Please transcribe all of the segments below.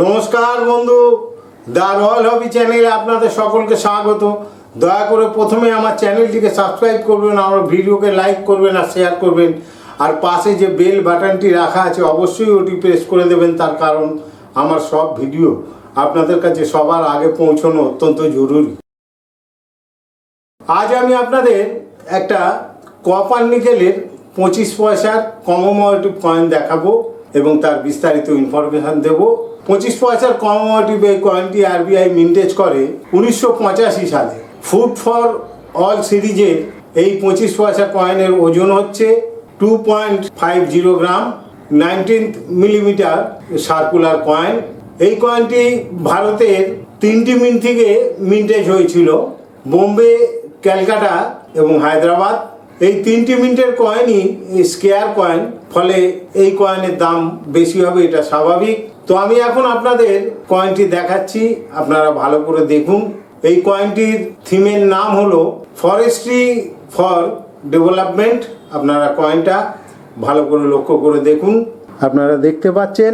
নমস্কার বন্ধু, the royal হবি চ্যানেলে আপনাদের সকলকে স্বাগত। দয়া করে প্রথমে আমার চ্যানেলটিকে সাবস্ক্রাইব করবেন, আমার ভিডিওকে লাইক করবেন আর শেয়ার করবেন, আর পাশে যে বেল বাটনটি রাখা আছে অবশ্যই ওটি প্রেস করে দেবেন। তার কারণ আমার সব ভিডিও আপনাদের কাছে সবার আগে পৌঁছানো অত্যন্ত জরুরি। আজ আমি আপনাদের একটা কপার নিকেলের 25 পয়সার কমেমোরেটিভ কয়েন দেখাবো এবং তার বিস্তারিত ইনফরমেশান দেব। 25 পয়সার কমেমোরেটিভ এই কয়েনটি আরবিআই মিন্টেজ করে 1985 সালে। ফুড ফর অল সিরিজের এই 25 পয়সা কয়েনের ওজন হচ্ছে 2.50 গ্রাম, 19 মিলিমিটার সার্কুলার কয়েন। এই কয়েনটি ভারতের 3টি মিন্ট থেকে মিন্টেজ হয়েছিল, বোম্বে, ক্যালকাটা এবং হায়দ্রাবাদ। এই 3টি মিন্টের কয়েনই স্কেয়ার কয়েন, ফলে এই কয়েনের দাম বেশি হবে, এটা স্বাভাবিক। তো আমি এখন আপনাদের কয়েনটি দেখাচ্ছি, আপনারা ভালো করে দেখুন। এই কয়েনটির থিমের নাম হলো ফরেস্ট্রি ফর ডেভেলপমেন্ট। আপনারা কয়েনটা ভালো করে লক্ষ্য করে দেখুন। আপনারা দেখতে পাচ্ছেন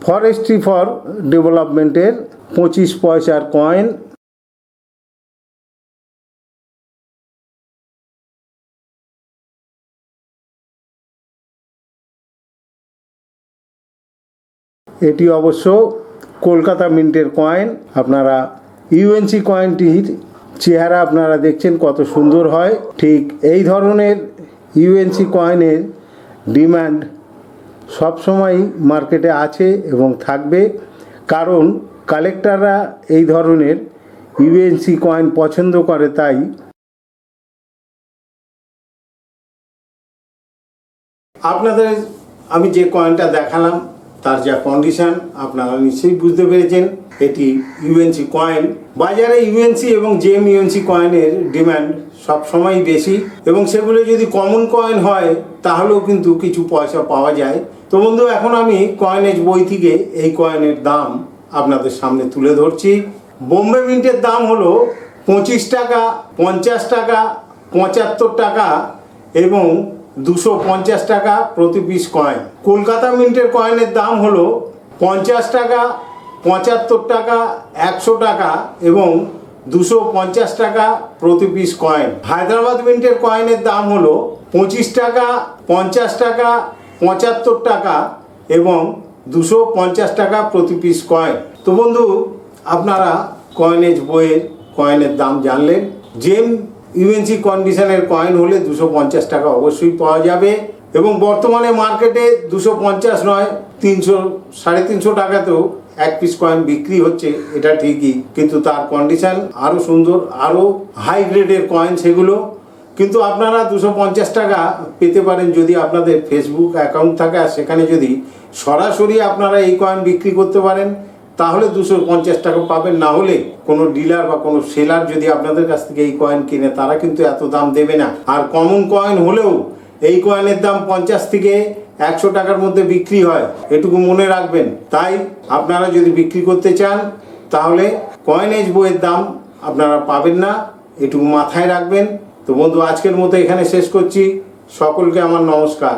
ফরেস্ট্রি ফর ডেভেলপমেন্টের 25 পয়সার কয়েন। এটি অবশ্য কলকাতা মিন্টের কয়েন। আপনারা ইউএনসি কয়েনটির চেহারা আপনারা দেখছেন কত সুন্দর হয়। ঠিক এই ধরনের ইউএনসি কয়েনের ডিমান্ড সবসময়ই মার্কেটে আছে এবং থাকবে, কারণ কালেক্টররা এই ধরনের ইউএনসি কয়েন পছন্দ করে। তাই আপনাদের আমি যে কয়েনটা দেখালাম তার যা কন্ডিশন আপনারা নিশ্চয়ই বুঝতে পেরেছেন। এটি ইউএনসি কয়েন। বাজারে ইউএনসি এবং জেম ইউএনসি কয়েনের ডিমান্ড সবসময়ই বেশি, এবং সেগুলো যদি কমন কয়েন হয় তাহলেও কিন্তু কিছু পয়সা পাওয়া যায়। তো বন্ধু, এখন আমি কয়েনেজ বই থেকে এই কয়েনের দাম আপনাদের সামনে তুলে ধরছি। বোম্বে মিন্টের দাম হলো 25 টাকা, 50 টাকা, 75 টাকা এবং 250 টাকা প্রতি পিস কয়েন। কলকাতা মিন্টের কয়েনের দাম হলো 50 টাকা, 75 টাকা, 100 টাকা এবং 250 টাকা প্রতি পিস কয়েন। হায়দ্রাবাদ মিন্টের কয়েনের দাম হলো 25 টাকা, 50 টাকা, 75 টাকা এবং 250 টাকা প্রতি পিস কয়েন। তো বন্ধু, আপনারা কয়েনেজ বইয়ের কয়েনের দাম জানলেন। জেম ইউএনসি কন্ডিশনের কয়েন হলে 250 টাকা অবশ্যই পাওয়া যাবে, এবং বর্তমানে মার্কেটে 250 নয় 300, 350 টাকাতেও এক পিস কয়েন বিক্রি হচ্ছে। এটা ঠিকই, কিন্তু তার কন্ডিশন আরও সুন্দর, আরও হাই গ্রেডের কয়েন সেগুলো। কিন্তু আপনারা 250 টাকা পেতে পারেন যদি আপনাদের ফেসবুক অ্যাকাউন্ট থাকে, আর সেখানে যদি সরাসরি আপনারা এই কয়েন বিক্রি করতে পারেন তাহলে 250 টাকা পাবেন। না হলে কোনো ডিলার বা কোনো সেলার যদি আপনাদের কাছ থেকে এই কয়েন কিনে, তারা কিন্তু এত দাম দেবে না। আর কমন কয়েন হলেও এই কয়েনের দাম 50 থেকে 100 টাকার মধ্যে বিক্রি হয়, এটুকু মনে রাখবেন। তাই আপনারা যদি বিক্রি করতে চান তাহলে কয়েনেজ বইয়ের দাম আপনারা পাবেন না, এটুকু মাথায় রাখবেন। তো বন্ধু, আজকের মতো এখানে শেষ করছি। সকলকে আমার নমস্কার।